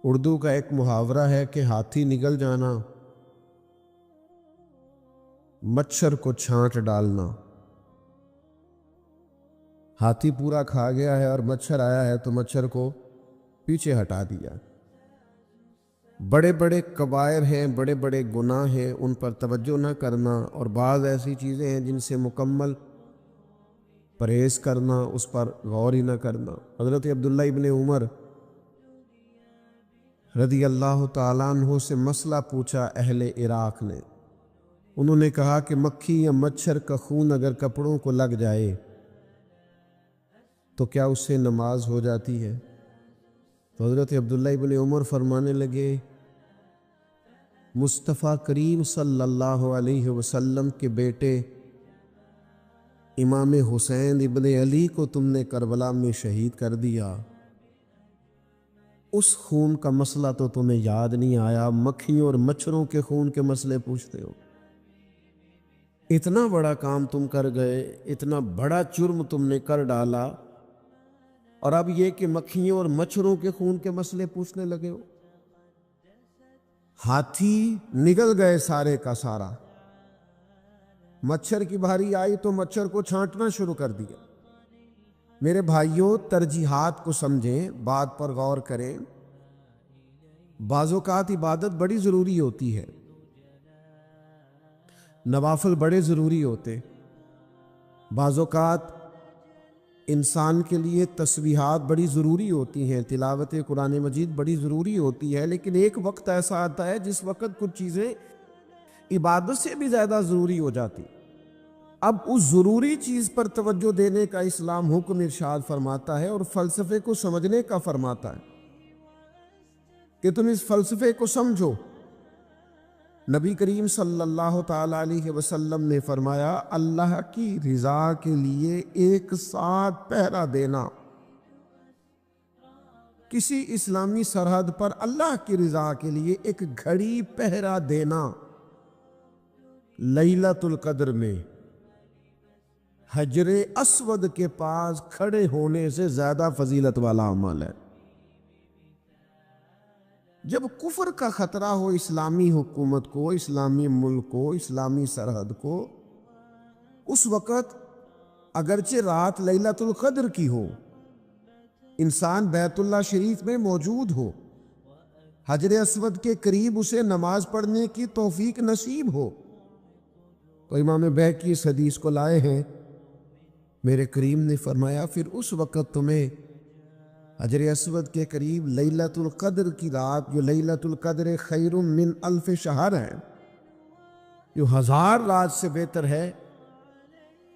اردو کا ایک محاورہ ہے کہ ہاتھی نگل جانا، مچھر کو چھانٹ ڈالنا۔ ہاتھی پورا کھا گیا ہے اور مچھر آیا ہے تو مچھر کو پیچھے ہٹا دیا۔ بڑے بڑے کبائر ہیں، بڑے بڑے گناہ ہیں، ان پر توجہ نہ کرنا، اور بعض ایسی چیزیں ہیں جن سے مکمل پرہیز کرنا، اس پر غور ہی نہ کرنا۔ حضرت عبداللہ ابن عمر رضی اللہ تعالیٰ عنہ سے مسئلہ پوچھا اہل عراق نے۔ انہوں نے کہا کہ مکھی یا مچھر کا خون اگر کپڑوں کو لگ جائے تو کیا اس سے نماز ہو جاتی ہے؟ تو حضرت عبداللہ ابن عمر فرمانے لگے، مصطفیٰ کریم صلی اللہ علیہ وسلم کے بیٹے امام حسین ابن علی کو تم نے کربلا میں شہید کر دیا، اس خون کا مسئلہ تو تمہیں یاد نہیں آیا، مکھیوں اور مچھروں کے خون کے مسئلے پوچھتے ہو۔ اتنا بڑا کام تم کر گئے، اتنا بڑا جرم تم نے کر ڈالا، اور اب یہ کہ مکھیوں اور مچھروں کے خون کے مسئلے پوچھنے لگے ہو۔ ہاتھی نگل گئے سارے کا سارا، مچھر کی باری آئی تو مچھر کو چھانٹنا شروع کر دیا۔ میرے بھائیوں، ترجیحات کو سمجھیں، بات پر غور کریں۔ بعض اوقات عبادت بڑی ضروری ہوتی ہے، نوافل بڑے ضروری ہوتے، بعض اوقات انسان کے لیے تسبیحات بڑی ضروری ہوتی ہیں، تلاوت قرآن مجید بڑی ضروری ہوتی ہے، لیکن ایک وقت ایسا آتا ہے جس وقت کچھ چیزیں عبادت سے بھی زیادہ ضروری ہو جاتی۔ اب اس ضروری چیز پر توجہ دینے کا اسلام حکم ارشاد فرماتا ہے، اور فلسفے کو سمجھنے کا فرماتا ہے کہ تم اس فلسفے کو سمجھو۔ نبی کریم صلی اللہ تعالی علیہ وسلم نے فرمایا، اللہ کی رضا کے لیے ایک ساتھ پہرا دینا، کسی اسلامی سرحد پر اللہ کی رضا کے لیے ایک گھڑی پہرا دینا لیلۃ القدر میں حجر اسود کے پاس کھڑے ہونے سے زیادہ فضیلت والا عمل ہے۔ جب کفر کا خطرہ ہو اسلامی حکومت کو، اسلامی ملک کو، اسلامی سرحد کو، اس وقت اگرچہ رات لیلۃ القدر کی ہو، انسان بیت اللہ شریف میں موجود ہو، حجر اسود کے قریب اسے نماز پڑھنے کی توفیق نصیب ہو، تو امام بیہقی اس حدیث کو لائے ہیں، میرے کریم نے فرمایا پھر اس وقت تمہیں حجر اسود کے قریب لیلۃ القدر کی رات، جو لیلۃ القدر خیر من الف شہر ہے، جو 1000 رات سے بہتر ہے،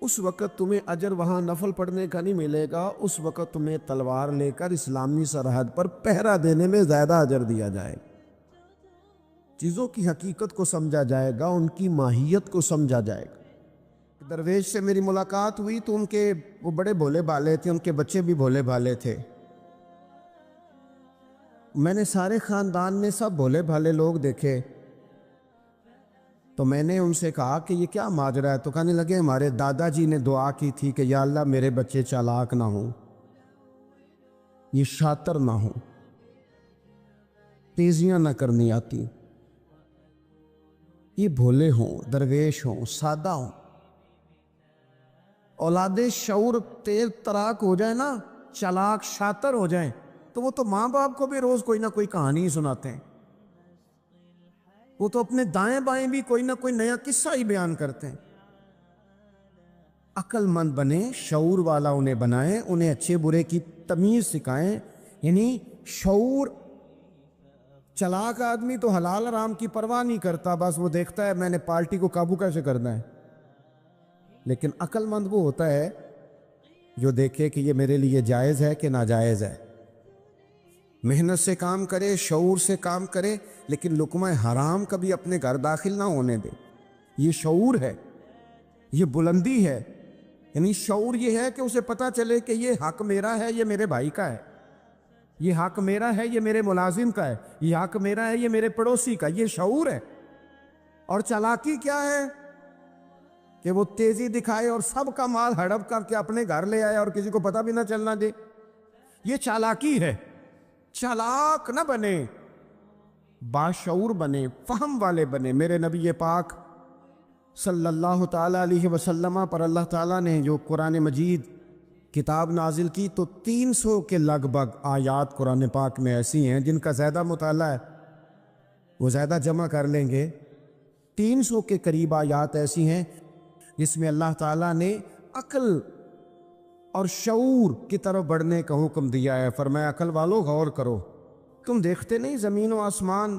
اس وقت تمہیں اجر وہاں نفل پڑھنے کا نہیں ملے گا، اس وقت تمہیں تلوار لے کر اسلامی سرحد پر پہرا دینے میں زیادہ اجر دیا جائے گا۔ چیزوں کی حقیقت کو سمجھا جائے گا، ان کی ماہیت کو سمجھا جائے گا۔ درویش سے میری ملاقات ہوئی تو وہ بڑے بھولے بھالے تھے، ان کے بچے بھی بھولے بھالے تھے۔ میں نے سارے خاندان میں سب بھولے بھالے لوگ دیکھے، تو میں نے ان سے کہا کہ یہ کیا ماجرا ہے؟ تو کہنے لگے ہمارے دادا جی نے دعا کی تھی کہ یا اللہ میرے بچے چالاک نہ ہوں، یہ شاطر نہ ہوں، تیزیاں نہ کرنی آتی، یہ بھولے ہوں، درویش ہوں، سادہ ہوں۔ اولاد شعور تیز تراک ہو جائے نا، چالاک شاطر ہو جائیں، تو وہ تو ماں باپ کو بھی روز کوئی نہ کوئی کہانی سناتے ہیں، وہ تو اپنے دائیں بائیں بھی کوئی نہ کوئی نیا قصہ ہی بیان کرتے ہیں۔ عقل مند بنے، شعور والا انہیں بنائیں، انہیں اچھے برے کی تمیز سکھائیں، یعنی شعور۔ چلاک آدمی تو حلال حرام کی پرواہ نہیں کرتا، بس وہ دیکھتا ہے میں نے پارٹی کو قابو کیسے کرنا ہے، لیکن عقل مند وہ ہوتا ہے جو دیکھے کہ یہ میرے لیے جائز ہے کہ ناجائز ہے، محنت سے کام کرے، شعور سے کام کرے، لیکن لقمہ حرام کبھی اپنے گھر داخل نہ ہونے دے۔ یہ شعور ہے، یہ بلندی ہے، یعنی شعور یہ ہے کہ اسے پتہ چلے کہ یہ حق میرا ہے، یہ میرے بھائی کا ہے، یہ حق میرا ہے، یہ میرے ملازم کا ہے، یہ حق میرا ہے، یہ میرے پڑوسی کا، یہ شعور ہے۔ اور چالاکی کیا ہے کہ وہ تیزی دکھائے اور سب کا مال ہڑپ کر کے اپنے گھر لے آئے اور کسی کو پتہ بھی نہ چلنا دے، یہ چالاکی ہے۔ چالاک نہ بنے، باشعور بنے، فہم والے بنے۔ میرے نبی پاک صلی اللہ تعالیٰ علیہ وسلم پر اللہ تعالیٰ نے جو قرآن مجید کتاب نازل کی تو 300 کے لگ بھگ آیات قرآن پاک میں ایسی ہیں جن کا زیادہ مطالعہ ہے وہ زیادہ جمع کر لیں گے۔ 300 کے قریب آیات ایسی ہیں جس میں اللہ تعالیٰ نے عقل اور شعور کی طرف بڑھنے کا حکم دیا ہے۔ فرمایا عقل والو غور کرو، تم دیکھتے نہیں زمین و آسمان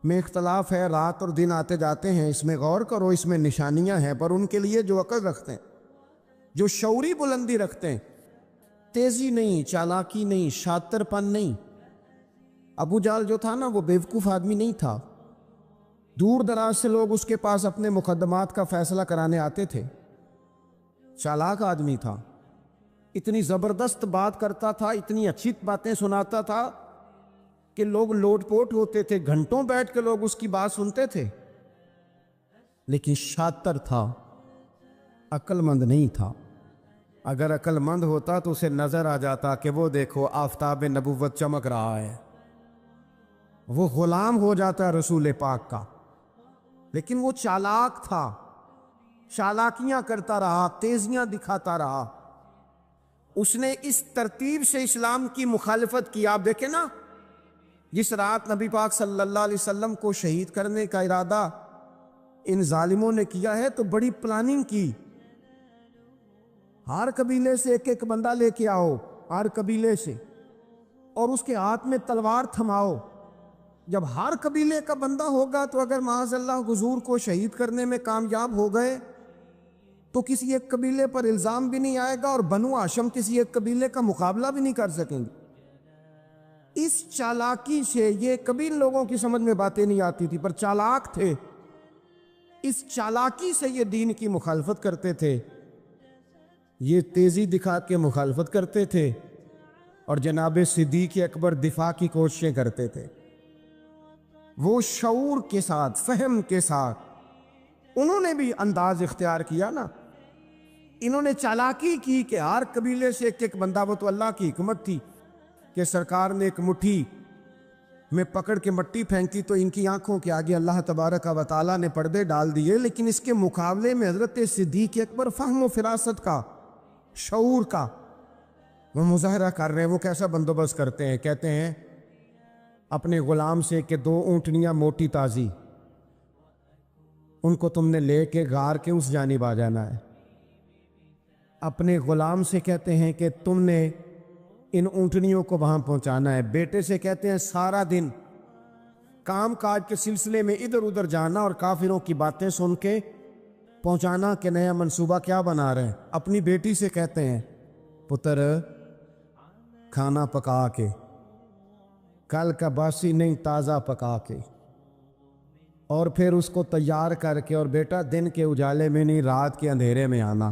میں اختلاف ہے، رات اور دن آتے جاتے ہیں، اس میں غور کرو، اس میں نشانیاں ہیں۔ پر ان کے لیے جو عقل رکھتے ہیں، جو شعوری بلندی رکھتے ہیں، تیزی نہیں، چالاکی نہیں، شاطر پن نہیں۔ ابو جہل جو تھا نا وہ بیوقوف آدمی نہیں تھا، دور دراز سے لوگ اس کے پاس اپنے مقدمات کا فیصلہ کرانے آتے تھے، چالاک آدمی تھا، اتنی زبردست بات کرتا تھا، اتنی اچھی باتیں سناتا تھا کہ لوگ لوٹ پوٹ ہوتے تھے، گھنٹوں بیٹھ کے لوگ اس کی بات سنتے تھے، لیکن شاطر تھا، عقل مند نہیں تھا۔ اگر عقل مند ہوتا تو اسے نظر آ جاتا کہ وہ دیکھو آفتاب نبوت چمک رہا ہے، وہ غلام ہو جاتا رسول پاک کا۔ لیکن وہ چالاک تھا، چالاکیاں کرتا رہا، تیزیاں دکھاتا رہا، اس نے اس ترتیب سے اسلام کی مخالفت کی۔ آپ دیکھیں نا، جس رات نبی پاک صلی اللہ علیہ وسلم کو شہید کرنے کا ارادہ ان ظالموں نے کیا ہے تو بڑی پلاننگ کی، ہر قبیلے سے ایک ایک بندہ لے کے آؤ، ہر قبیلے سے، اور اس کے ہاتھ میں تلوار تھماؤ۔ جب ہر قبیلے کا بندہ ہوگا تو اگر معاذ اللہ حضور کو شہید کرنے میں کامیاب ہو گئے تو کسی ایک قبیلے پر الزام بھی نہیں آئے گا اور بنو ہاشم کسی ایک قبیلے کا مقابلہ بھی نہیں کر سکیں گے۔ اس چالاکی سے، یہ کبھی لوگوں کی سمجھ میں باتیں نہیں آتی تھی پر چالاک تھے، اس چالاکی سے یہ دین کی مخالفت کرتے تھے، یہ تیزی دکھا کے مخالفت کرتے تھے، اور جناب صدیق اکبر دفاع کی کوششیں کرتے تھے۔ وہ شعور کے ساتھ، فہم کے ساتھ انہوں نے بھی انداز اختیار کیا نا، انہوں نے چالاکی کی کہ ہر قبیلے سے ایک ایک بندہ، وہ تو اللہ کی حکمت تھی کہ سرکار نے ایک مٹھی میں پکڑ کے مٹی پھینکی تو ان کی آنکھوں کے آگے اللہ تبارک و تعالیٰ نے پردے ڈال دیے، لیکن اس کے مقابلے میں حضرت صدیق اکبر فہم و فراست کا، شعور کا وہ مظاہرہ کر رہے ہیں۔ وہ کیسا بندوبست کرتے ہیں، کہتے ہیں اپنے غلام سے کہ 2 اونٹنیاں موٹی تازی، ان کو تم نے لے کے غار کے اس جانب آ جانا ہے۔ اپنے غلام سے کہتے ہیں کہ تم نے ان اونٹنیوں کو وہاں پہنچانا ہے۔ بیٹے سے کہتے ہیں سارا دن کام کاج کے سلسلے میں ادھر ادھر جانا اور کافروں کی باتیں سن کے پہنچانا کہ نیا منصوبہ کیا بنا رہے ہیں۔ اپنی بیٹی سے کہتے ہیں پتر کھانا پکا کے، کل کا باسی نہیں تازہ پکا کے، اور پھر اس کو تیار کر کے، اور بیٹا دن کے اجالے میں نہیں رات کے اندھیرے میں آنا۔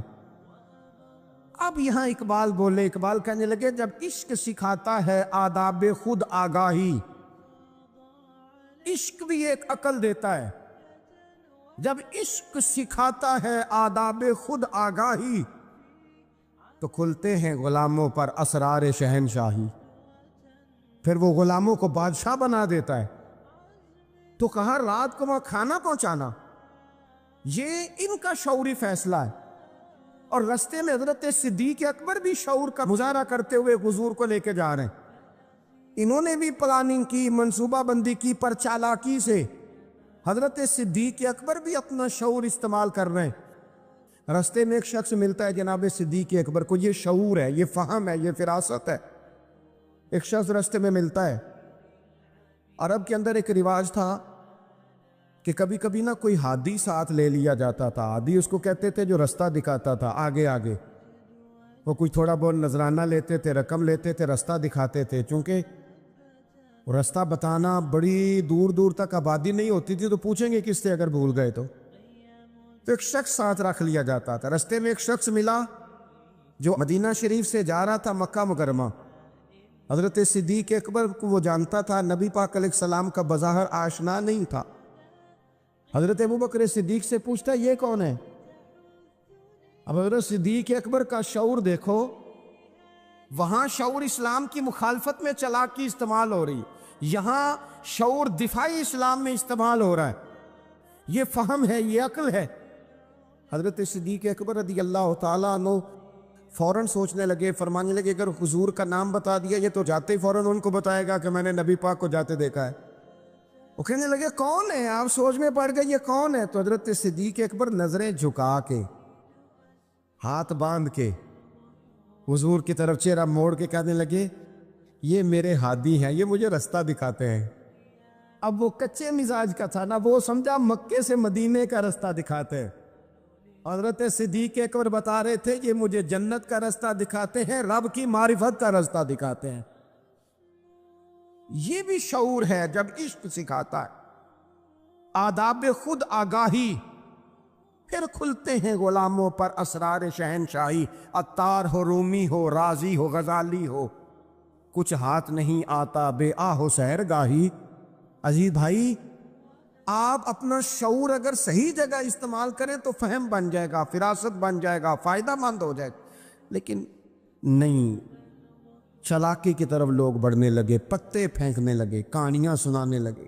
اب یہاں اقبال بولے، اقبال کہنے لگے جب عشق سکھاتا ہے آداب خود آگاہی، عشق بھی ایک عقل دیتا ہے، جب عشق سکھاتا ہے آداب خود آگاہی تو کھلتے ہیں غلاموں پر اسرار شہنشاہی، پھر وہ غلاموں کو بادشاہ بنا دیتا ہے۔ تو کہا رات کو وہاں کھانا پہنچانا، یہ ان کا شعوری فیصلہ ہے، اور رستے میں حضرت صدیق اکبر بھی شعور کا مظاہرہ کرتے ہوئے حضور کو لے کے جا رہے ہیں۔ انہوں نے بھی پلاننگ کی، منصوبہ بندی کی، پر چالاکی سے حضرت صدیق اکبر بھی اپنا شعور استعمال کر رہے ہیں۔ رستے میں ایک شخص ملتا ہے جناب صدیق اکبر کو، یہ شعور ہے، یہ فہم ہے، یہ فراست ہے۔ ایک شخص رستے میں ملتا ہے، عرب کے اندر ایک رواج تھا کہ کبھی کبھی نا کوئی ہادی ساتھ لے لیا جاتا تھا۔ ہادی اس کو کہتے تھے جو رستہ دکھاتا تھا آگے آگے، وہ کوئی تھوڑا بہت نذرانہ لیتے تھے، رقم لیتے تھے، رستہ دکھاتے تھے۔ چونکہ رستہ بتانا بڑی دور دور تک آبادی نہیں ہوتی تھی تو پوچھیں گے کس سے اگر بھول گئے تو ایک شخص ساتھ رکھ لیا جاتا تھا۔ رستے میں ایک شخص ملا جو مدینہ شریف سے جا رہا تھا مکہ مکرمہ۔ حضرت صدیق اکبر کو وہ جانتا تھا، نبی پاک علیہ السلام کا بظاہر آشنا نہیں تھا۔ حضرت ابوبکر صدیق سے پوچھتا یہ کون ہے؟ اب حضرت صدیق اکبر کا شعور دیکھو، وہاں شعور اسلام کی مخالفت میں چالاکی استعمال ہو رہی ہے، یہاں شعور دفاعی اسلام میں استعمال ہو رہا ہے، یہ فہم ہے، یہ عقل ہے۔ حضرت صدیق اکبر رضی اللہ تعالیٰ عنہ فوراً سوچنے لگے، فرمانے لگے اگر حضور کا نام بتا دیا یہ تو جاتے ہی فوراً ان کو بتائے گا کہ میں نے نبی پاک کو جاتے دیکھا ہے۔ وہ کہنے لگے کون ہے؟ آپ سوچ میں پڑ گئے یہ کون ہے؟ تو حضرت صدیق اکبر نظریں جھکا کے، ہاتھ باندھ کے حضور کی طرف چہرہ موڑ کے کہنے لگے یہ میرے ہادی ہیں، یہ مجھے رستہ دکھاتے ہیں۔ اب وہ کچے مزاج کا تھا نا، وہ سمجھا مکے سے مدینے کا رستہ دکھاتے ہیں۔ حضرت صدیق اکبر بتا رہے تھے یہ مجھے جنت کا رستہ دکھاتے ہیں، رب کی معرفت کا رستہ دکھاتے ہیں۔ یہ بھی شعور ہے جب عشق سکھاتا ہے، آداب خود آگاہی، پھر کھلتے ہیں غلاموں پر اسرار شہنشاہی۔ عطار ہو، رومی ہو، رازی ہو، غزالی ہو، کچھ ہاتھ نہیں آتا بے آہ و سحر گاہی۔ عزیز بھائی، آپ اپنا شعور اگر صحیح جگہ استعمال کریں تو فہم بن جائے گا، فراست بن جائے گا، فائدہ مند ہو جائے گا، لیکن نہیں، چلاکی کی طرف لوگ بڑھنے لگے، پتے پھینکنے لگے، کہانیاں سنانے لگے۔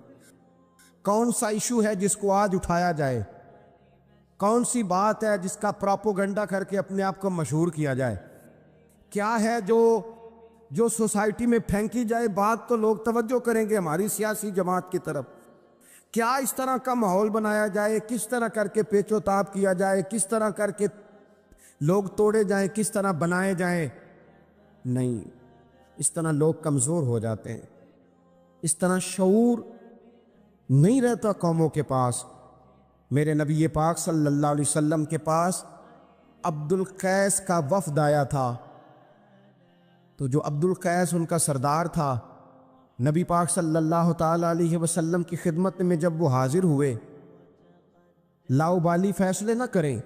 کون سا ایشو ہے جس کو آج اٹھایا جائے؟ کون سی بات ہے جس کا پراپوگنڈا کر کے اپنے آپ کو مشہور کیا جائے؟ کیا ہے جو سوسائٹی میں پھینکی جائے بات تو لوگ توجہ کریں گے ہماری سیاسی جماعت کی طرف؟ کیا اس طرح کا ماحول بنایا جائے، کس طرح کر کے پیچ و تاب کیا جائے، کس طرح کر کے لوگ توڑے جائیں، کس طرح بنائے جائیں؟ نہیں، اس طرح لوگ کمزور ہو جاتے ہیں، اس طرح شعور نہیں رہتا قوموں کے پاس۔ میرے نبی پاک صلی اللہ علیہ وسلم کے پاس عبد القیس کا وفد آیا تھا، تو جو عبد القیس ان کا سردار تھا، نبی پاک صلی اللہ تعالیٰ علیہ وسلم کی خدمت میں جب وہ حاضر ہوئے، لاؤبالی فیصلے نہ کریں،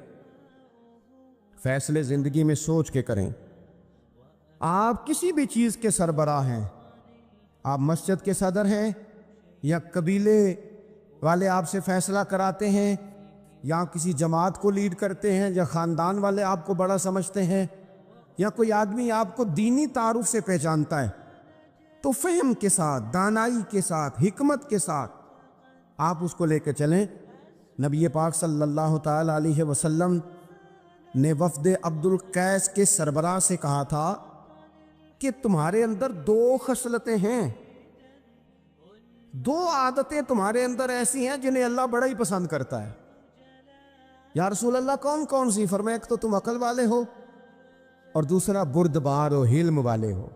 فیصلے زندگی میں سوچ کے کریں۔ آپ کسی بھی چیز کے سربراہ ہیں، آپ مسجد کے صدر ہیں یا قبیلے والے آپ سے فیصلہ کراتے ہیں، یا کسی جماعت کو لیڈ کرتے ہیں، یا خاندان والے آپ کو بڑا سمجھتے ہیں، یا کوئی آدمی آپ کو دینی تعارف سے پہچانتا ہے، تو فہم کے ساتھ، دانائی کے ساتھ، حکمت کے ساتھ آپ اس کو لے کے چلیں۔ نبی پاک صلی اللہ تعالیٰ علیہ وسلم نے وفد عبد القیس کے سربراہ سے کہا تھا کہ تمہارے اندر دو خصلتیں ہیں، دو عادتیں تمہارے اندر ایسی ہیں جنہیں اللہ بڑا ہی پسند کرتا ہے۔ یا رسول اللہ کون کون سی؟ فرمایا ایک تو تم عقل والے ہو، اور دوسرا بردبار و حلم والے ہو۔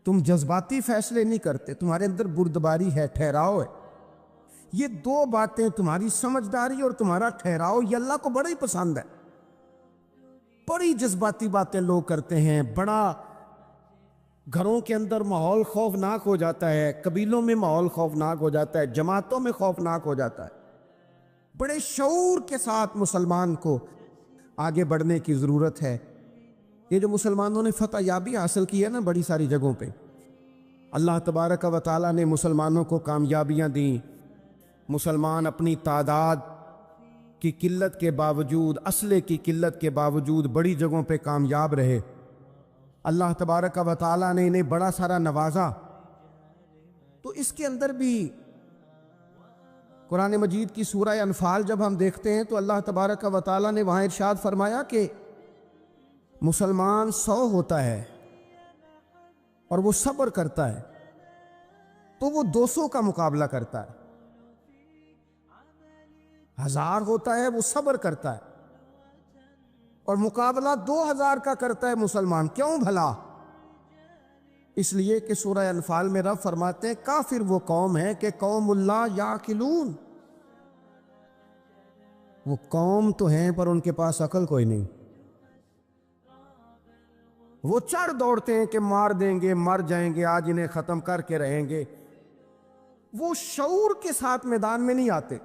تم جذباتی فیصلے نہیں کرتے، تمہارے اندر بردباری ہے، ٹھہراؤ ہے۔ یہ دو باتیں، تمہاری سمجھداری اور تمہارا ٹھہراؤ، یہ اللہ کو بڑا ہی پسند ہے۔ بڑی جذباتی باتیں لوگ کرتے ہیں، بڑا گھروں کے اندر ماحول خوفناک ہو جاتا ہے، قبیلوں میں ماحول خوفناک ہو جاتا ہے، جماعتوں میں خوفناک ہو جاتا ہے۔ بڑے شعور کے ساتھ مسلمان کو آگے بڑھنے کی ضرورت ہے۔ یہ جو مسلمانوں نے فتح یابی حاصل کی ہے نا بڑی ساری جگہوں پہ، اللہ تبارک و تعالیٰ نے مسلمانوں کو کامیابیاں دیں۔ مسلمان اپنی تعداد کی قلت کے باوجود، اسلحے کی قلت کے باوجود بڑی جگہوں پہ کامیاب رہے۔ اللہ تبارک و تعالیٰ نے انہیں بڑا سارا نوازا۔ تو اس کے اندر بھی قرآن مجید کی سورہ انفال جب ہم دیکھتے ہیں تو اللہ تبارک و تعالیٰ نے وہاں ارشاد فرمایا کہ مسلمان 100 ہوتا ہے اور وہ صبر کرتا ہے تو وہ 200 کا مقابلہ کرتا ہے، 1000 ہوتا ہے وہ صبر کرتا ہے اور مقابلہ 2000 کا کرتا ہے مسلمان۔ کیوں بھلا؟ اس لیے کہ سورہ انفال میں رب فرماتے ہیں کافر وہ قوم ہے کہ قوم اللہ یعقلون، وہ قوم تو ہیں پر ان کے پاس عقل کوئی نہیں، وہ چڑھ دوڑتے ہیں کہ مار دیں گے، مر جائیں گے، آج انہیں ختم کر کے رہیں گے، وہ شعور کے ساتھ میدان میں نہیں آتے۔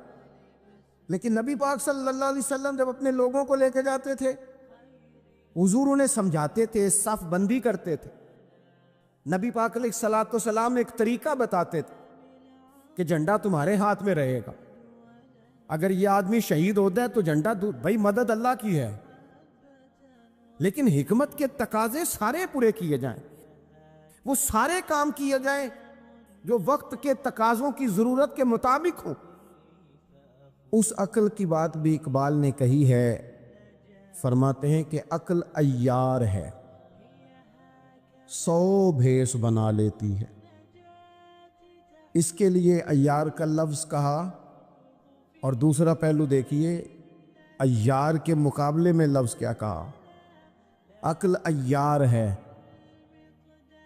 لیکن نبی پاک صلی اللہ علیہ وسلم جب اپنے لوگوں کو لے کے جاتے تھے، حضور انہیں سمجھاتے تھے، صف بندی کرتے تھے، نبی پاک علیہ الصلوۃ والسلام ایک طریقہ بتاتے تھے کہ جھنڈا تمہارے ہاتھ میں رہے گا، اگر یہ آدمی شہید ہوتا ہے تو جھنڈا بھائی مدد اللہ کی ہے، لیکن حکمت کے تقاضے سارے پورے کیے جائیں، وہ سارے کام کیے جائیں جو وقت کے تقاضوں کی ضرورت کے مطابق ہوں۔ اس عقل کی بات بھی اقبال نے کہی ہے، فرماتے ہیں کہ عقل عیار ہے، 100 بھیس بنا لیتی ہے۔ اس کے لیے عیار کا لفظ کہا، اور دوسرا پہلو دیکھیے عیار کے مقابلے میں لفظ کیا کہا۔ عقل عیار ہے،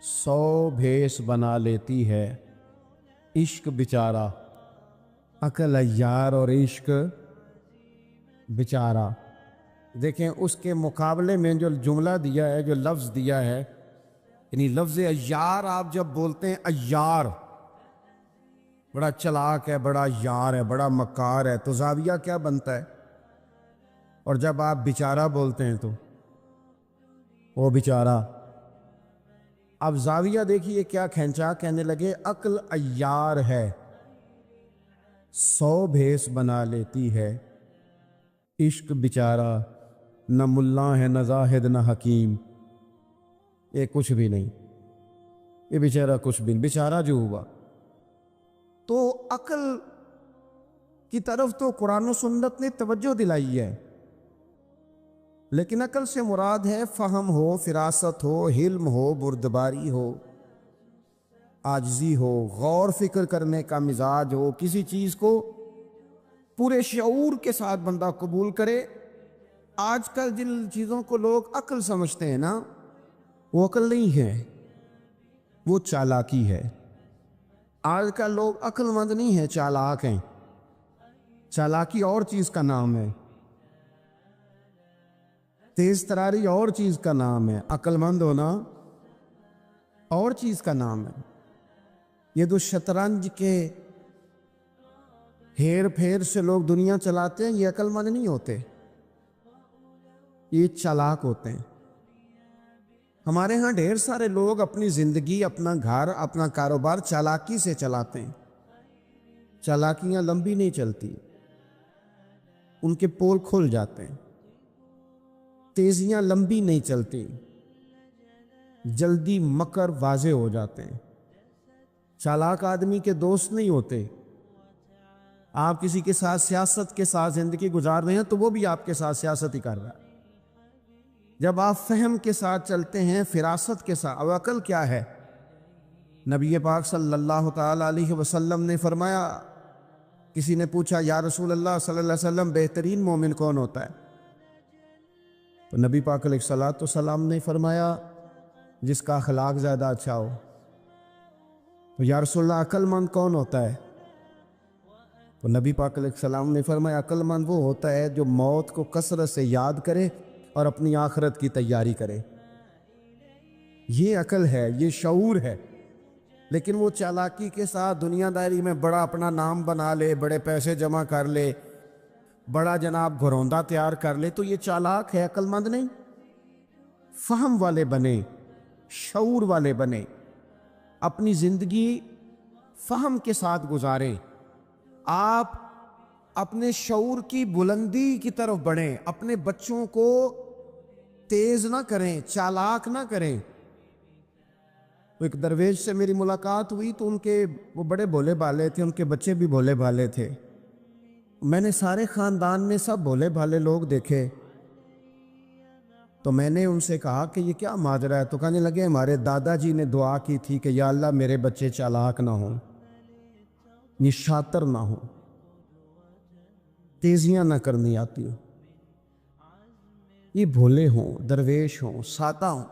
100 بھیس بنا لیتی ہے، عشق بیچارہ۔ عقل عیار اور عشق بیچارہ۔ دیکھیں اس کے مقابلے میں جو جملہ دیا ہے، جو لفظ دیا ہے، یعنی لفظ عیار آپ جب بولتے ہیں عیار بڑا چلاک ہے، بڑا یار ہے، بڑا مکار ہے، تو زاویہ کیا بنتا ہے؟ اور جب آپ بیچارہ بولتے ہیں تو وہ بیچارہ۔ اب زاویہ دیکھیے کیا کھینچا، کہنے لگے عقل عیار ہے، 100 بھیس بنا لیتی ہے، عشق بیچارہ، نہ ملا ہے نہ زاہد نہ حکیم، یہ کچھ بھی نہیں، یہ بیچارہ کچھ بھی نہیں، بیچارہ جو ہوا۔ تو عقل کی طرف تو قرآن و سنت نے توجہ دلائی ہے، لیکن عقل سے مراد ہے فہم ہو، فراست ہو، حلم ہو، بردباری ہو، عاجزی ہو، غور فکر کرنے کا مزاج ہو، کسی چیز کو پورے شعور کے ساتھ بندہ قبول کرے۔ آج کل جن چیزوں کو لوگ عقل سمجھتے ہیں نا، وہ عقل نہیں ہے، وہ چالاکی ہے۔ آج کل لوگ عقل مند نہیں ہیں، چالاک ہیں۔ چالاکی اور چیز کا نام ہے، تیز تراری اور چیز کا نام ہے، عقل مند ہونا اور چیز کا نام ہے۔ یہ تو شطرنج کے ہیر پھیر سے لوگ دنیا چلاتے ہیں، یہ عقل مند نہیں ہوتے، یہ چالاک ہوتے ہیں۔ ہمارے ہاں ڈھیر سارے لوگ اپنی زندگی، اپنا گھر، اپنا کاروبار چالاکی سے چلاتے ہیں۔ چالاکیاں لمبی نہیں چلتی، ان کے پول کھل جاتے ہیں۔ تیزیاں لمبی نہیں چلتی، جلدی مکر واضح ہو جاتے ہیں۔ چالاک آدمی کے دوست نہیں ہوتے۔ آپ کسی کے ساتھ سیاست کے ساتھ زندگی گزار رہے ہیں تو وہ بھی آپ کے ساتھ سیاست ہی کر رہا ہے۔ جب آپ فہم کے ساتھ چلتے ہیں، فراست کے ساتھ، اب عقل کیا ہے؟ نبی پاک صلی اللہ تعالی علیہ وسلم نے فرمایا، کسی نے پوچھا یا رسول اللہ صلی اللہ علیہ وسلم بہترین مومن کون ہوتا ہے؟ تو نبی پاک علیہ الصلوۃ والسلام نے فرمایا جس کا اخلاق زیادہ اچھا ہو۔ تو یا رسول اللہ عقل مند کون ہوتا ہے؟ تو نبی پاک علیہ السلام نے فرمایا عقل مند وہ ہوتا ہے جو موت کو کثرت سے یاد کرے اور اپنی آخرت کی تیاری کرے۔ یہ عقل ہے، یہ شعور ہے۔ لیکن وہ چالاکی کے ساتھ دنیا داری میں بڑا اپنا نام بنا لے، بڑے پیسے جمع کر لے، بڑا جناب گھروندہ تیار کر لے، تو یہ چالاک ہے، عقل مند نہیں۔ فہم والے بنے، شعور والے بنے، اپنی زندگی فہم کے ساتھ گزاریں۔ آپ اپنے شعور کی بلندی کی طرف بڑھیں، اپنے بچوں کو تیز نہ کریں، چالاک نہ کریں۔ ایک درویش سے میری ملاقات ہوئی تو وہ بڑے بھولے بھالے تھے، ان کے بچے بھی بھولے بھالے تھے۔ میں نے سارے خاندان میں سب بھولے بھالے لوگ دیکھے، تو میں نے ان سے کہا کہ یہ کیا ماجرا ہے؟ تو کہنے لگے ہمارے دادا جی نے دعا کی تھی کہ یا اللہ میرے بچے چالاک نہ ہوں، یہ شاطر نہ ہوں، تیزیاں نہ کرنی آتی ہوں، یہ بھولے ہوں، درویش ہوں، سادہ ہوں۔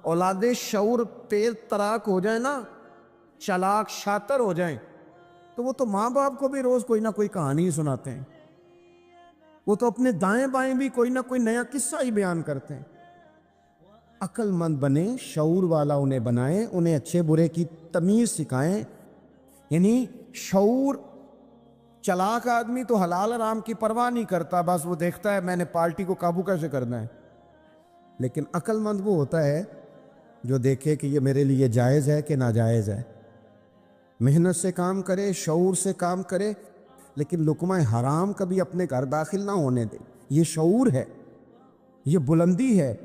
اولاد شعور تیز تراک ہو جائیں نا، چالاک شاطر ہو جائیں، تو وہ تو ماں باپ کو بھی روز کوئی نہ کوئی کہانی سناتے ہیں، وہ تو اپنے دائیں بائیں بھی کوئی نہ کوئی نیا قصہ ہی بیان کرتے ہیں۔ عقل مند بنیں، شعور والا انہیں بنائیں، انہیں اچھے برے کی تمیز سکھائیں۔ یعنی شعور، چلاک آدمی تو حلال حرام کی پرواہ نہیں کرتا، بس وہ دیکھتا ہے میں نے پارٹی کو قابو کیسے کرنا ہے۔ لیکن عقل مند وہ ہوتا ہے جو دیکھے کہ یہ میرے لیے جائز ہے کہ ناجائز ہے، محنت سے کام کرے، شعور سے کام کرے، لیکن لقمہ حرام کبھی اپنے گھر داخل نہ ہونے دے۔ یہ شعور ہے، یہ بلندی ہے۔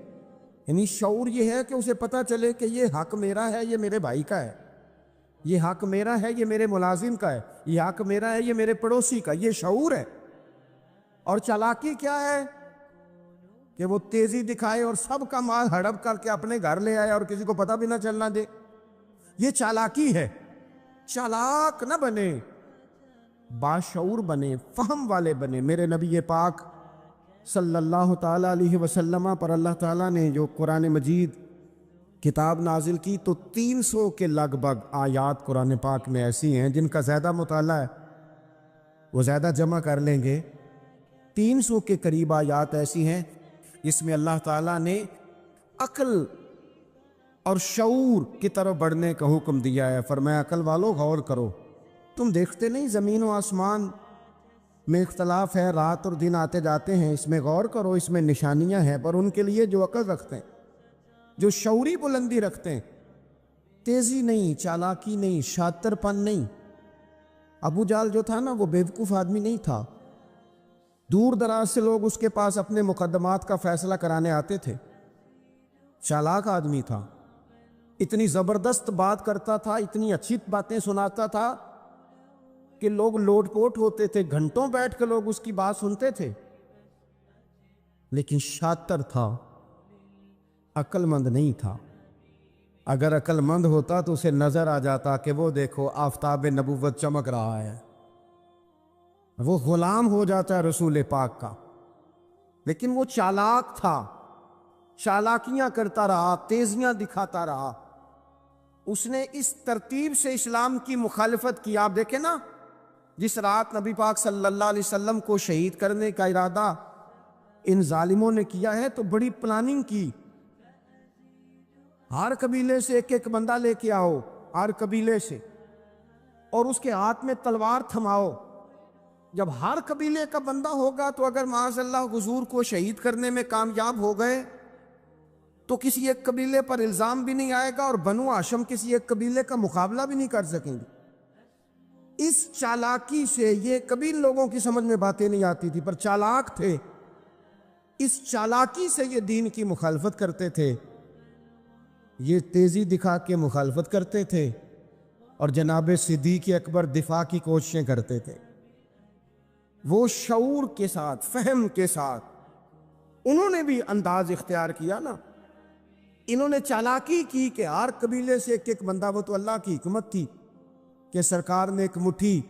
یعنی شعور یہ ہے کہ اسے پتہ چلے کہ یہ حق میرا ہے، یہ میرے بھائی کا ہے، یہ حق میرا ہے، یہ میرے ملازم کا ہے، یہ حق میرا ہے، یہ میرے پڑوسی کا، یہ شعور ہے۔ اور چالاکی کیا ہے کہ وہ تیزی دکھائے اور سب کا مال ہڑپ کر کے اپنے گھر لے آئے اور کسی کو پتہ بھی نہ چلنا دے۔ یہ چالاکی ہے۔ چالاک نہ بنے، باشعور بنے، فہم والے بنے۔ میرے نبی پاک صلی اللہ تعالیٰ علیہ وسلم پر اللہ تعالیٰ نے جو قرآن مجید کتاب نازل کی تو 300 کے لگ بھگ آیات قرآن پاک میں ایسی ہیں جن کا زیادہ مطالعہ ہے، وہ زیادہ جمع کر لیں گے۔ 300 کے قریب آیات ایسی ہیں جس میں اللہ تعالیٰ نے عقل اور شعور کی طرف بڑھنے کا حکم دیا ہے۔ فرمایا عقل والو غور کرو، تم دیکھتے نہیں زمین و آسمان میں اختلاف ہے، رات اور دن آتے جاتے ہیں، اس میں غور کرو، اس میں نشانیاں ہیں، پر ان کے لیے جو عقل رکھتے ہیں، جو شعوری بلندی رکھتے ہیں، تیزی نہیں، چالاکی نہیں، شاطر پن نہیں۔ ابو جہل جو تھا نا، وہ بیوقوف آدمی نہیں تھا، دور دراز سے لوگ اس کے پاس اپنے مقدمات کا فیصلہ کرانے آتے تھے۔ چالاک آدمی تھا، اتنی زبردست بات کرتا تھا، اتنی اچھی باتیں سناتا تھا کہ لوگ لوٹ پوٹ ہوتے تھے، گھنٹوں بیٹھ کے لوگ اس کی بات سنتے تھے، لیکن شاطر تھا، عقل مند نہیں تھا۔ اگر عقل مند ہوتا تو اسے نظر آ جاتا کہ وہ دیکھو آفتاب نبوت چمک رہا ہے، وہ غلام ہو جاتا ہے رسول پاک کا۔ لیکن وہ چالاک تھا، چالاکیاں کرتا رہا، تیزیاں دکھاتا رہا۔ اس نے اس ترتیب سے اسلام کی مخالفت کی۔ آپ دیکھیں نا، جس رات نبی پاک صلی اللہ علیہ وسلم کو شہید کرنے کا ارادہ ان ظالموں نے کیا ہے تو بڑی پلاننگ کی۔ ہر قبیلے سے ایک ایک بندہ لے کے آؤ، ہر قبیلے سے، اور اس کے ہاتھ میں تلوار تھماؤ۔ جب ہر قبیلے کا بندہ ہوگا تو اگر معاذ اللہ حضور کو شہید کرنے میں کامیاب ہو گئے تو کسی ایک قبیلے پر الزام بھی نہیں آئے گا اور بنو ہاشم کسی ایک قبیلے کا مقابلہ بھی نہیں کر سکیں گے۔ اس چالاکی سے، یہ کبھی لوگوں کی سمجھ میں باتیں نہیں آتی تھی پر چالاک تھے، اس چالاکی سے یہ دین کی مخالفت کرتے تھے، یہ تیزی دکھا کے مخالفت کرتے تھے، اور جناب صدیق اکبر دفاع کی کوششیں کرتے تھے۔ وہ شعور کے ساتھ، فہم کے ساتھ انہوں نے بھی انداز اختیار کیا نا۔ انہوں نے چالاکی کی کہ ہر قبیلے سے ایک ایک بندہ، وہ تو اللہ کی حکمت تھی کہ سرکار نے ایک مٹھی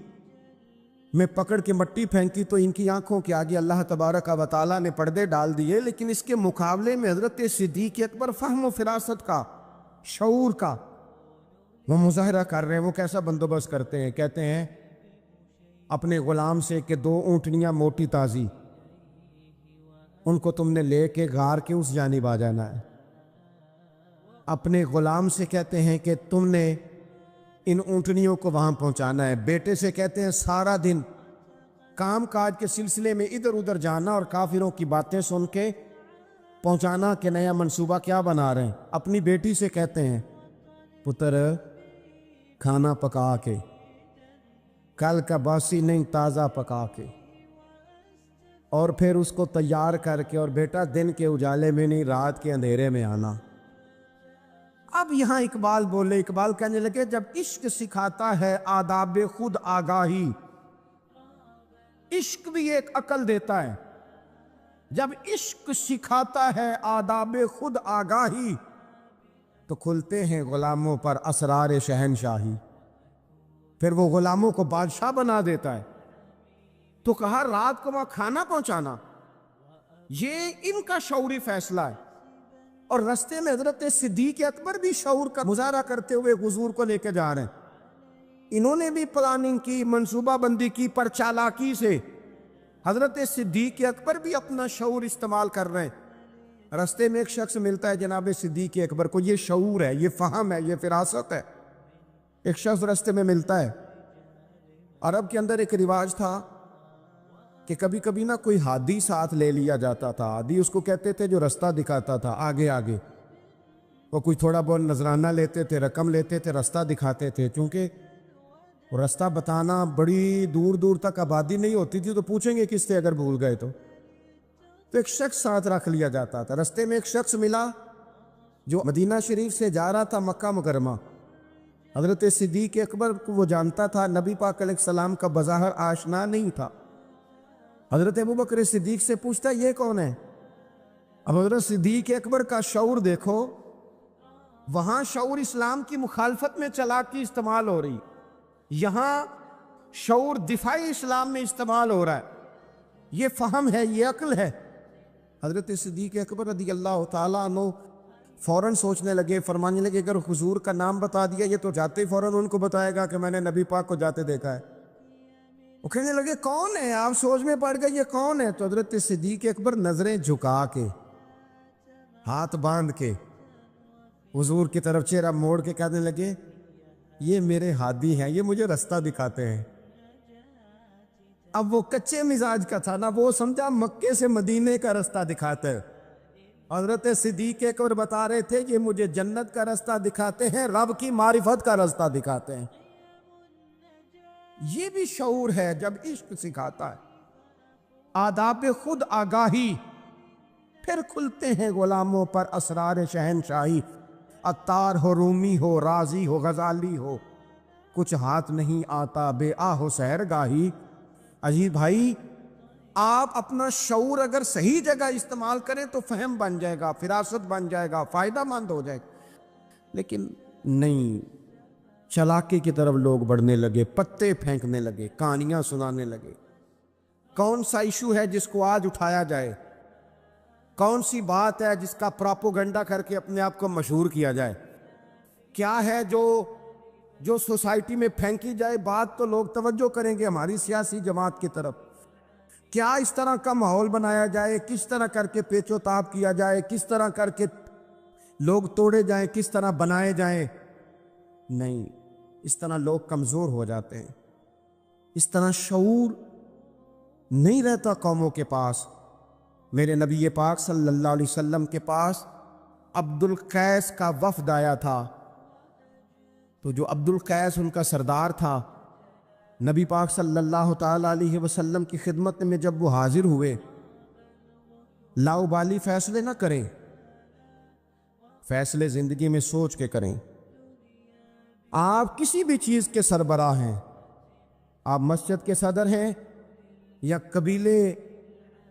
میں پکڑ کے مٹی پھینکی تو ان کی آنکھوں کے آگے اللہ تبارک و تعالیٰ نے پردے ڈال دیے، لیکن اس کے مقابلے میں حضرت صدیق اکبر فہم و فراست کا، شعور کا وہ مظاہرہ کر رہے ہیں۔ وہ کیسا بندوبست کرتے ہیں؟ کہتے ہیں اپنے غلام سے کہ 2 اونٹنیاں موٹی تازی، ان کو تم نے لے کے غار کے اس جانب آ جانا ہے۔ اپنے غلام سے کہتے ہیں کہ تم نے ان اونٹنیوں کو وہاں پہنچانا ہے۔ بیٹے سے کہتے ہیں سارا دن کام کاج کے سلسلے میں ادھر ادھر جانا اور کافروں کی باتیں سن کے پہنچانا کہ نیا منصوبہ کیا بنا رہے ہیں۔ اپنی بیٹی سے کہتے ہیں پتر کھانا پکا کے، کل کا باسی نہیں، تازہ پکا کے، اور پھر اس کو تیار کر کے، اور بیٹا دن کے اجالے میں نہیں، رات کے اندھیرے میں آنا۔ اب یہاں اقبال بولے، اقبال کہنے لگے جب عشق سکھاتا ہے آداب خود آگاہی، عشق بھی ایک عقل دیتا ہے۔ جب عشق سکھاتا ہے آداب خود آگاہی تو کھلتے ہیں غلاموں پر اسرار شہنشاہی، پھر وہ غلاموں کو بادشاہ بنا دیتا ہے۔ تو کہا رات کو وہاں کھانا پہنچانا، یہ ان کا شعوری فیصلہ ہے۔ اور رستے میں حضرت صدیق اکبر بھی شعور کا مظاہرہ کرتے ہوئے حضور کو لے کے جا رہے ہیں۔ انہوں نے بھی پلاننگ کی، منصوبہ بندی کی، پر چالاکی سے حضرت صدیق اکبر بھی اپنا شعور استعمال کر رہے ہیں۔ رستے میں ایک شخص ملتا ہے جناب صدیق اکبر کو، یہ شعور ہے، یہ فہم ہے، یہ فراست ہے۔ ایک شخص رستے میں ملتا ہے۔ عرب کے اندر ایک رواج تھا کہ کبھی کبھی نا کوئی ہادی ساتھ لے لیا جاتا تھا۔ ہادی اس کو کہتے تھے جو رستہ دکھاتا تھا آگے آگے۔ وہ کوئی تھوڑا بہت نذرانہ لیتے تھے، رقم لیتے تھے، رستہ دکھاتے تھے، چونکہ رستہ بتانا بڑی دور دور تک آبادی نہیں ہوتی تھی تو پوچھیں گے کس سے اگر بھول گئے تو ایک شخص ساتھ رکھ لیا جاتا تھا۔ رستے میں ایک شخص ملا جو مدینہ شریف سے جا رہا تھا مکہ مکرمہ۔ حضرت صدیق اکبر کو وہ جانتا تھا، نبی پاک علیہ السلام کا بظاہر آشنا نہیں تھا۔ حضرت ابوبکر صدیق سے پوچھتا یہ کون ہے؟ اب حضرت صدیق اکبر کا شعور دیکھو، وہاں شعور اسلام کی مخالفت میں چالاکی استعمال ہو رہی، یہاں شعور دفاعی اسلام میں استعمال ہو رہا ہے، یہ فہم ہے، یہ عقل ہے۔ حضرت صدیق اکبر رضی اللہ تعالیٰ عنہ فوراً سوچنے لگے، فرمانے لگے اگر حضور کا نام بتا دیا یہ تو جاتے ہی فوراً ان کو بتائے گا کہ میں نے نبی پاک کو جاتے دیکھا ہے۔ وہ کہنے لگے کون ہے؟ آپ سوچ میں پڑ گئے یہ کون ہے؟ تو حضرت صدیق اکبر نظریں جھکا کے، ہاتھ باندھ کے حضور کی طرف چہرہ موڑ کے کہنے لگے یہ میرے ہادی ہیں، یہ مجھے رستہ دکھاتے ہیں۔ اب وہ کچے مزاج کا تھا نا، وہ سمجھا مکے سے مدینے کا رستہ دکھاتے ہیں۔ حضرت صدیق اکبر بتا رہے تھے یہ مجھے جنت کا رستہ دکھاتے ہیں، رب کی معرفت کا رستہ دکھاتے ہیں۔ یہ بھی شعور ہے جب عشق سکھاتا ہے، آداب خود آگاہی، پھر کھلتے ہیں غلاموں پر اسرار شہنشاہی۔ عطار ہو، رومی ہو، رازی ہو، غزالی ہو، کچھ ہاتھ نہیں آتا بے آہ سحر گاہی۔ عزیز بھائی، آپ اپنا شعور اگر صحیح جگہ استعمال کریں تو فہم بن جائے گا، فراست بن جائے گا، فائدہ مند ہو جائے گا، لیکن نہیں، چلاکی کی طرف لوگ بڑھنے لگے، پتے پھینکنے لگے، کہانیاں سنانے لگے۔ کون سا ایشو ہے جس کو آج اٹھایا جائے؟ کون سی بات ہے جس کا پراپوگنڈا کر کے اپنے آپ کو مشہور کیا جائے؟ کیا ہے جو سوسائٹی میں پھینکی جائے بات تو لوگ توجہ کریں گے ہماری سیاسی جماعت کی طرف؟ کیا اس طرح کا ماحول بنایا جائے؟ کس طرح کر کے پیچ و تاب کیا جائے؟ کس طرح کر کے لوگ توڑے جائیں؟ کس طرح بنائے جائیں؟ نہیں، اس طرح لوگ کمزور ہو جاتے ہیں، اس طرح شعور نہیں رہتا قوموں کے پاس۔ میرے نبی پاک صلی اللہ علیہ وسلم کے پاس عبد القیس کا وفد آیا تھا، تو جو عبد القیس ان کا سردار تھا، نبی پاک صلی اللہ تعالیٰ علیہ وسلم کی خدمت میں جب وہ حاضر ہوئے، لاؤبالی فیصلے نہ کریں، فیصلے زندگی میں سوچ کے کریں۔ آپ کسی بھی چیز کے سربراہ ہیں، آپ مسجد کے صدر ہیں یا قبیلے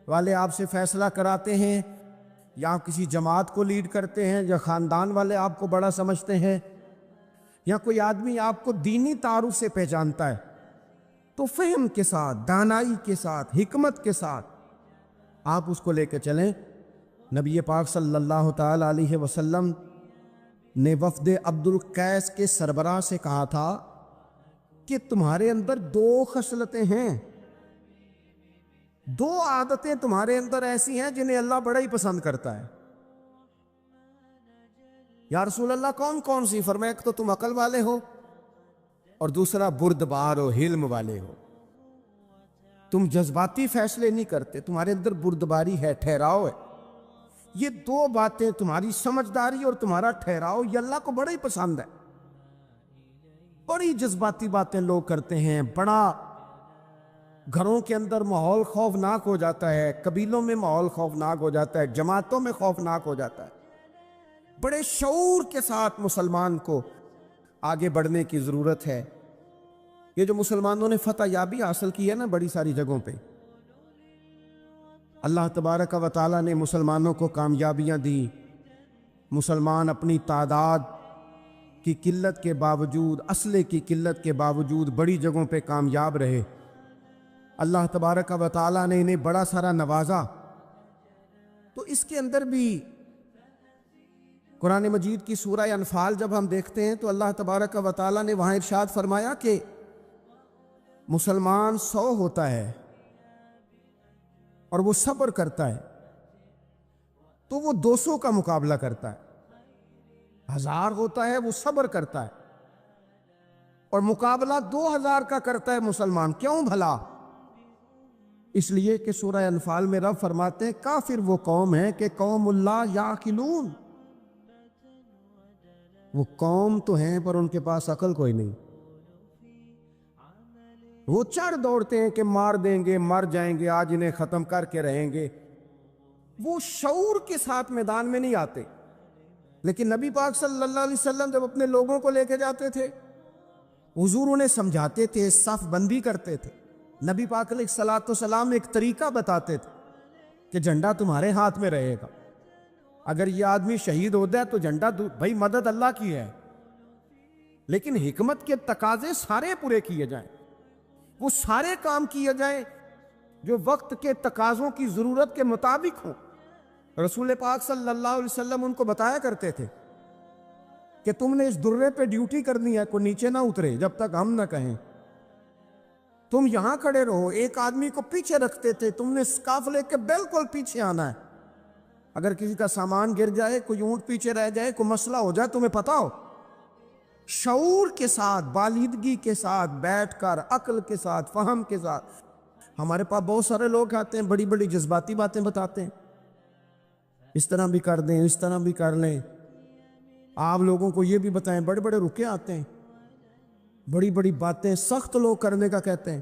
والے آپ سے فیصلہ کراتے ہیں، یا آپ کسی جماعت کو لیڈ کرتے ہیں، یا خاندان والے آپ کو بڑا سمجھتے ہیں، یا کوئی آدمی آپ کو دینی تعارف سے پہچانتا ہے، تو فہم کے ساتھ، دانائی کے ساتھ، حکمت کے ساتھ آپ اس کو لے کے چلیں۔ نبی پاک صلی اللہ تعالیٰ علیہ وسلم نے وفد عبد القیس کے سربراہ سے کہا تھا کہ تمہارے اندر دو خصلتیں ہیں، دو عادتیں تمہارے اندر ایسی ہیں جنہیں اللہ بڑا ہی پسند کرتا ہے۔ یا رسول اللہ کون کون سی؟ فرمایا ایک تو تم عقل والے ہو، اور دوسرا بردبار و حلم والے ہو، تم جذباتی فیصلے نہیں کرتے، تمہارے اندر بردباری ہے، ٹھہراؤ ہے۔ یہ دو باتیں، تمہاری سمجھداری اور تمہارا ٹھہراؤ، یہ اللہ کو بڑا ہی پسند ہے۔ بڑی جذباتی باتیں لوگ کرتے ہیں، بڑا گھروں کے اندر ماحول خوفناک ہو جاتا ہے، قبیلوں میں ماحول خوفناک ہو جاتا ہے، جماعتوں میں خوفناک ہو جاتا ہے۔ بڑے شعور کے ساتھ مسلمان کو آگے بڑھنے کی ضرورت ہے۔ یہ جو مسلمانوں نے فتح یابی حاصل کی ہے نا بڑی ساری جگہوں پہ، اللہ تبارک و تعالیٰ نے مسلمانوں کو کامیابیاں دی، مسلمان اپنی تعداد کی قلت کے باوجود، اسلحے کی قلت کے باوجود بڑی جگہوں پہ کامیاب رہے۔ اللہ تبارک و تعالیٰ نے انہیں بڑا سارا نوازا۔ تو اس کے اندر بھی قرآن مجید کی سورہ انفال جب ہم دیکھتے ہیں تو اللہ تبارک و تعالیٰ نے وہاں ارشاد فرمایا کہ مسلمان 100 ہوتا ہے اور وہ صبر کرتا ہے تو وہ 200 کا مقابلہ کرتا ہے، 1000 ہوتا ہے وہ صبر کرتا ہے اور مقابلہ 2000 کا کرتا ہے مسلمان۔ کیوں بھلا؟ اس لیے کہ سورہ انفال میں رب فرماتے ہیں کافر وہ قوم ہے کہ قوم اللہ یعقلون، وہ قوم تو ہیں پر ان کے پاس عقل کوئی نہیں، وہ چڑھ دوڑتے ہیں کہ مار دیں گے، مر جائیں گے، آج انہیں ختم کر کے رہیں گے، وہ شعور کے ساتھ میدان میں نہیں آتے۔ لیکن نبی پاک صلی اللہ علیہ وسلم جب اپنے لوگوں کو لے کے جاتے تھے حضور انہیں سمجھاتے تھے، صف بندی کرتے تھے. نبی پاک علیہ الصلوۃ والسلام ایک طریقہ بتاتے تھے کہ جھنڈا تمہارے ہاتھ میں رہے گا. اگر یہ آدمی شہید ہوتا ہے تو جھنڈا بھائی مدد اللہ کی ہے، لیکن حکمت کے تقاضے سارے پورے کیے جائیں، وہ سارے کام کیے جائیں جو وقت کے تقاضوں کی ضرورت کے مطابق ہوں. رسول پاک صلی اللہ علیہ وسلم ان کو بتایا کرتے تھے کہ تم نے اس درے پہ ڈیوٹی کرنی ہے، کوئی نیچے نہ اترے جب تک ہم نہ کہیں. تم یہاں کھڑے رہو. ایک آدمی کو پیچھے رکھتے تھے، تم نے قافلے کے بالکل پیچھے آنا ہے. اگر کسی کا سامان گر جائے، کوئی اونٹ پیچھے رہ جائے، کوئی مسئلہ ہو جائے، تمہیں پتا ہو. شعور کے ساتھ، بالیدگی کے ساتھ بیٹھ کر، عقل کے ساتھ، فہم کے ساتھ. ہمارے پاس بہت سارے لوگ آتے ہیں، بڑی بڑی جذباتی باتیں بتاتے ہیں، اس طرح بھی کر دیں، اس طرح بھی کر لیں. آپ لوگوں کو یہ بھی بتائیں، بڑے بڑے رکے آتے ہیں، بڑی بڑی باتیں سخت لوگ کرنے کا کہتے ہیں،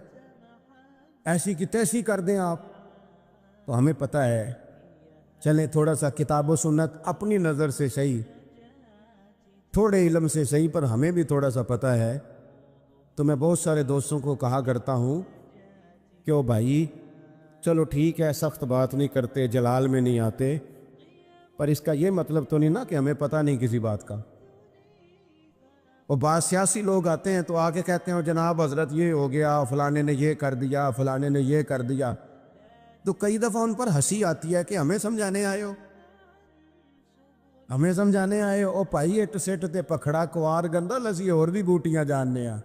ایسی کی تیسی کر دیں آپ. تو ہمیں پتہ ہے، چلیں تھوڑا سا کتاب و سنت اپنی نظر سے صحیح، تھوڑے علم سے صحیح، پر ہمیں بھی تھوڑا سا پتہ ہے. تو میں بہت سارے دوستوں کو کہا کرتا ہوں کہ او بھائی چلو ٹھیک ہے، سخت بات نہیں کرتے، جلال میں نہیں آتے، پر اس کا یہ مطلب تو نہیں نا کہ ہمیں پتہ نہیں کسی بات کا. اور بعض سیاسی لوگ آتے ہیں تو آگے کہتے ہیں جناب حضرت یہ ہو گیا، فلانے نے یہ کر دیا، فلانے نے یہ کر دیا. تو کئی دفعہ ان پر ہنسی آتی ہے کہ ہمیں سمجھانے آئے ہو، ہمیں سمجھانے آئے ہو. او بھائی اٹ سٹ تے پکھڑا کوار گندا لسی اور بھی بوٹیاں جاننے ہیں.